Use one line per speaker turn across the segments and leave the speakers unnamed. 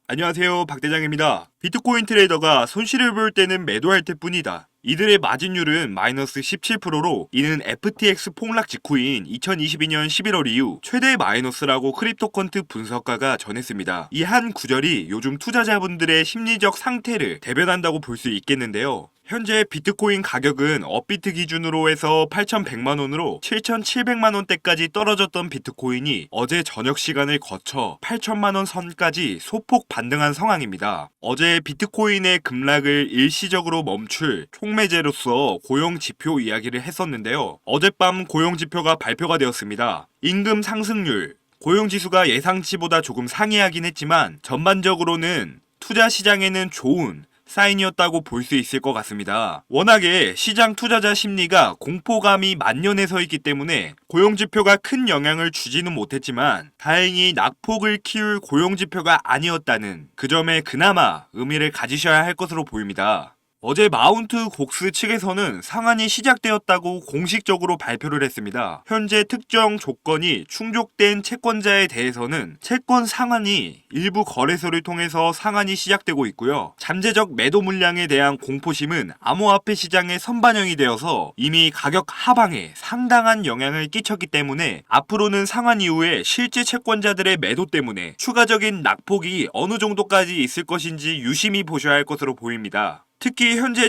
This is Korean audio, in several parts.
안녕하세요, 박대장입니다. 비트코인 트레이더가 손실을 볼 때는 매도할 때뿐이다. 이들의 마진율은 마이너스 17%로 이는 FTX 폭락 직후인 2022년 11월 이후 최대 마이너스라고 크립토컨트 분석가가 전했습니다. 이 한 구절이 요즘 투자자분들의 심리적 상태를 대변한다고 볼 수 있겠는데요. 현재 비트코인 가격은 업비트 기준으로 해서 8,100만원으로 7,700만원대까지 떨어졌던 비트코인이 어제 저녁 시간을 거쳐 8천만원 선까지 소폭 반등한 상황입니다. 어제 비트코인의 급락을 일시적으로 멈출 촉매제로서 고용지표 이야기를 했었는데요. 어젯밤 고용지표가 발표가 되었습니다. 임금 상승률, 고용지수가 예상치보다 조금 상회하긴 했지만 전반적으로는 투자 시장에는 좋은 사인이었다고 볼 수 있을 것 같습니다. 워낙에 시장 투자자 심리가 공포감이 만연해 서 있기 때문에 고용지표가 큰 영향을 주지는 못했지만 다행히 낙폭을 키울 고용지표가 아니었다는 그 점에 그나마 의미를 가지셔야 할 것으로 보입니다. 어제 마운트 곡스 측에서는 상한이 시작되었다고 공식적으로 발표를 했습니다. 현재 특정 조건이 충족된 채권자에 대해서는 채권 상한이 일부 거래소를 통해서 상한이 시작되고 있고요. 잠재적 매도 물량에 대한 공포심은 암호화폐 시장에 선반영이 되어서 이미 가격 하방에 상당한 영향을 끼쳤기 때문에 앞으로는 상한 이후에 실제 채권자들의 매도 때문에 추가적인 낙폭이 어느 정도까지 있을 것인지 유심히 보셔야 할 것으로 보입니다. 특히 현재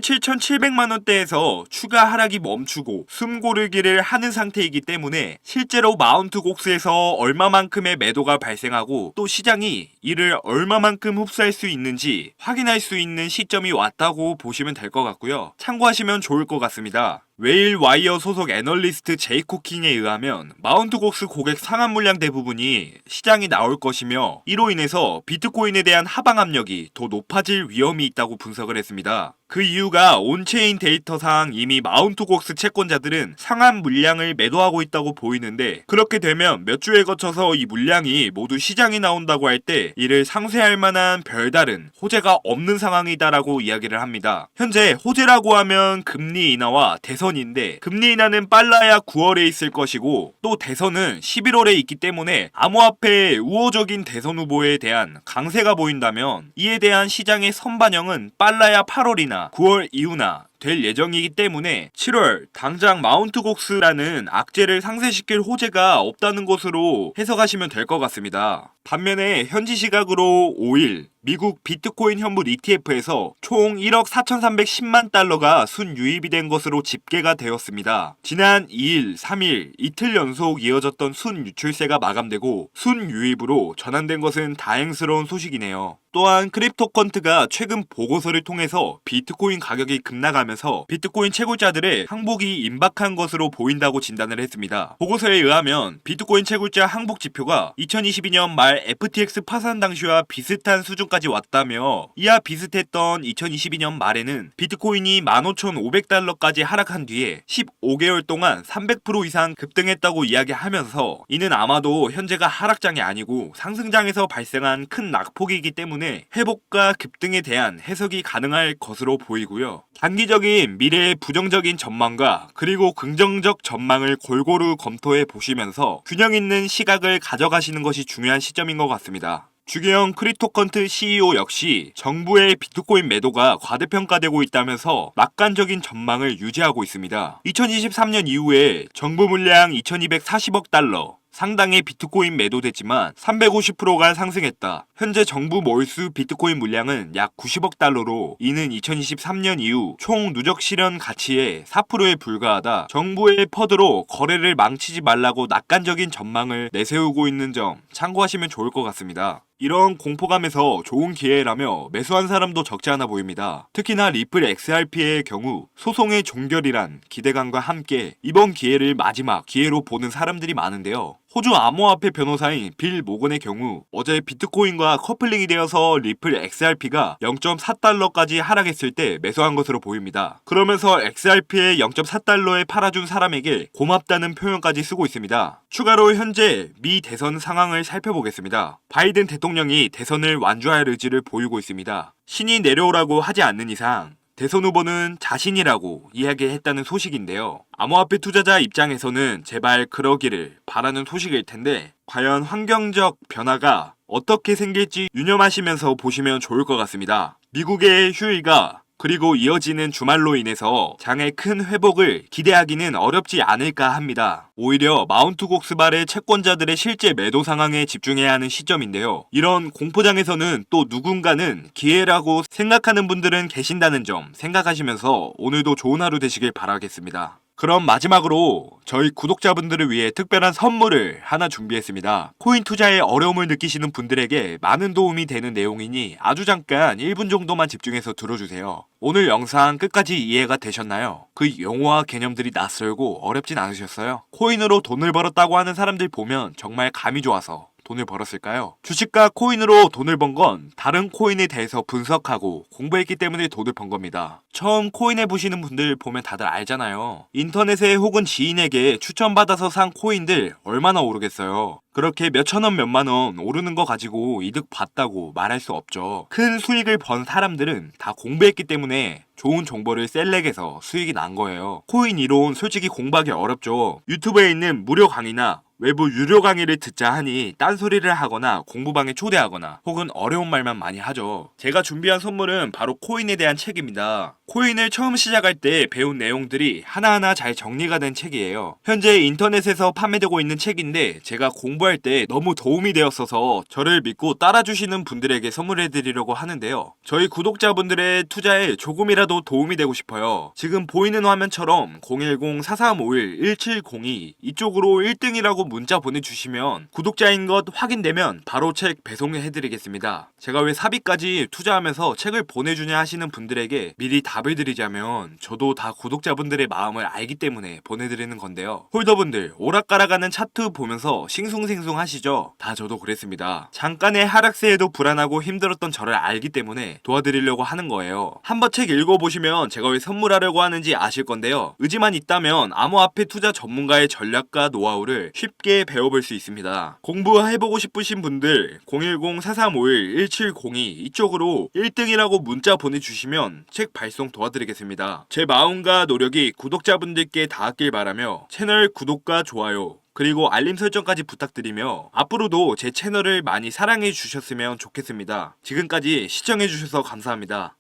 7,700만원대에서 추가 하락이 멈추고 숨 고르기를 하는 상태이기 때문에 실제로 마운트 곡스에서 얼마만큼의 매도가 발생하고 또 시장이 이를 얼마만큼 흡수할 수 있는지 확인할 수 있는 시점이 왔다고 보시면 될 것 같고요. 참고하시면 좋을 것 같습니다. 웨일 와이어 소속 애널리스트 제이 쿠킹에 의하면 마운트 곡스 고객 상한 물량 대부분이 시장이 나올 것이며 이로 인해서 비트코인에 대한 하방 압력이 더 높아질 위험이 있다고 분석을 했습니다. 그 이유가 온체인 데이터상 이미 마운트 곡스 채권자들은 상한 물량을 매도하고 있다고 보이는데 그렇게 되면 몇 주에 거쳐서 이 물량이 모두 시장에 나온다고 할 때 이를 상쇄할 만한 별다른 호재가 없는 상황이다라고 이야기를 합니다. 현재 호재라고 하면 금리 인하와 대선인데 금리 인하는 빨라야 9월에 있을 것이고 또 대선은 11월에 있기 때문에 암호화폐의 우호적인 대선 후보에 대한 강세가 보인다면 이에 대한 시장의 선반영은 빨라야 8월이나 9월 이후나 될 예정이기 때문에 7월 당장 마운트 곡스라는 악재를 상쇄시킬 호재가 없다는 것으로 해석하시면 될 것 같습니다. 반면에 현지 시각으로 5일 미국 비트코인 현물 ETF에서 총 1억 4,310만 달러가 순유입이 된 것으로 집계가 되었습니다. 지난 2일, 3일 이틀 연속 이어졌던 순유출세가 마감되고 순유입으로 전환된 것은 다행스러운 소식이네요. 또한 크립토컨트가 최근 보고서를 통해서 비트코인 가격이 급락하면서 비트코인 채굴자들의 항복이 임박한 것으로 보인다고 진단을 했습니다. 보고서에 의하면 비트코인 채굴자 항복 지표가 2022년 말 FTX 파산 당시와 비슷한 수준까지 왔다며 이와 비슷했던 2022년 말에는 비트코인이 15,500달러까지 하락한 뒤에 15개월 동안 300% 이상 급등했다고 이야기하면서 이는 아마도 현재가 하락장이 아니고 상승장에서 발생한 큰 낙폭이기 때문에 회복과 급등에 대한 해석이 가능할 것으로 보이고요. 단기적인 미래의 부정적인 전망과 그리고 긍정적 전망을 골고루 검토해 보시면서 균형 있는 시각을 가져가시는 것이 중요한 시점인 것 같습니다. 주계영 크립토컨트 CEO 역시 정부의 비트코인 매도가 과대평가되고 있다면서 낙관적인 전망을 유지하고 있습니다. 2023년 이후에 정부 물량 2,240억 달러, 상당의 비트코인 매도됐지만 350%가 상승했다. 현재 정부 몰수 비트코인 물량은 약 90억 달러로 이는 2023년 이후 총 누적 실현 가치의 4%에 불과하다. 정부의 퍼드로 거래를 망치지 말라고 낙관적인 전망을 내세우고 있는 점 참고하시면 좋을 것 같습니다. 이런 공포감에서 좋은 기회라며 매수한 사람도 적지 않아 보입니다. 특히나 리플 XRP의 경우 소송의 종결이란 기대감과 함께 이번 기회를 마지막 기회로 보는 사람들이 많은데요. 호주 암호화폐 변호사인 빌 모건의 경우 어제 비트코인과 커플링이 되어서 리플 XRP가 0.4달러까지 하락했을 때 매수한 것으로 보입니다. 그러면서 XRP의 0.4달러에 팔아준 사람에게 고맙다는 표현까지 쓰고 있습니다. 추가로 현재 미 대선 상황을 살펴보겠습니다. 바이든 대통령이 대선을 완주할 의지를 보이고 있습니다. 신이 내려오라고 하지 않는 이상 대선 후보는 자신이라고 이야기했다는 소식인데요. 암호화폐 투자자 입장에서는 제발 그러기를 바라는 소식일 텐데 과연 환경적 변화가 어떻게 생길지 유념하시면서 보시면 좋을 것 같습니다. 미국의 휴일과 그리고 이어지는 주말로 인해서 장의 큰 회복을 기대하기는 어렵지 않을까 합니다. 오히려 마운트 곡스발의 채권자들의 실제 매도 상황에 집중해야 하는 시점인데요. 이런 공포장에서는 또 누군가는 기회라고 생각하는 분들은 계신다는 점 생각하시면서 오늘도 좋은 하루 되시길 바라겠습니다. 그럼 마지막으로 저희 구독자분들을 위해 특별한 선물을 하나 준비했습니다. 코인 투자에 어려움을 느끼시는 분들에게 많은 도움이 되는 내용이니 아주 잠깐 1분 정도만 집중해서 들어주세요. 오늘 영상 끝까지 이해가 되셨나요? 그 용어와 개념들이 낯설고 어렵진 않으셨어요? 코인으로 돈을 벌었다고 하는 사람들 보면 정말 감이 좋아서 돈을 벌었을까요? 주식과 코인으로 돈을 번 건 다른 코인에 대해서 분석하고 공부했기 때문에 돈을 번 겁니다. 처음 코인 해보시는 분들 보면 다들 알잖아요. 인터넷에 혹은 지인에게 추천받아서 산 코인들 얼마나 오르겠어요. 그렇게 몇천원 몇만원 오르는 거 가지고 이득 봤다고 말할 수 없죠. 큰 수익을 번 사람들은 다 공부했기 때문에 좋은 정보를 셀렉해서 수익이 난 거예요. 코인 이론 솔직히 공부하기 어렵죠. 유튜브에 있는 무료 강의나 외부 유료 강의를 듣자 하니 딴소리를 하거나 공부방에 초대하거나 혹은 어려운 말만 많이 하죠. 제가 준비한 선물은 바로 코인에 대한 책입니다. 코인을 처음 시작할 때 배운 내용들이 하나하나 잘 정리가 된 책이에요. 현재 인터넷에서 판매되고 있는 책인데 제가 공부할 때 너무 도움이 되었어서 저를 믿고 따라주시는 분들에게 선물해드리려고 하는데요. 저희 구독자분들의 투자에 조금이라도 도움이 되고 싶어요. 지금 보이는 화면처럼 010-4351-1702 이쪽으로 1등이라고 문자 보내주시면 구독자인 것 확인되면 바로 책 배송해드리겠습니다. 제가 왜 사비까지 투자하면서 책을 보내주냐 하시는 분들에게 미리 답을 드리자면 저도 다 구독자분들의 마음을 알기 때문에 보내드리는 건데요. 홀더분들 오락가락하는 차트 보면서 싱숭생숭 하시죠? 다 저도 그랬습니다. 잠깐의 하락세에도 불안하고 힘들었던 저를 알기 때문에 도와드리려고 하는 거예요. 한번 책 읽어보시면 제가 왜 선물하려고 하는지 아실 건데요. 의지만 있다면 암호화폐 투자 전문가의 전략과 노하우를 쉽게 배워볼 수 있습니다. 공부해보고 싶으신 분들 010-4351-1702 이쪽으로 1등이라고 문자 보내주시면 책 발송 도와드리겠습니다. 제 마음과 노력이 구독자분들께 닿았길 바라며 채널 구독과 좋아요 그리고 알림 설정까지 부탁드리며 앞으로도 제 채널을 많이 사랑해 주셨으면 좋겠습니다. 지금까지 시청해 주셔서 감사합니다.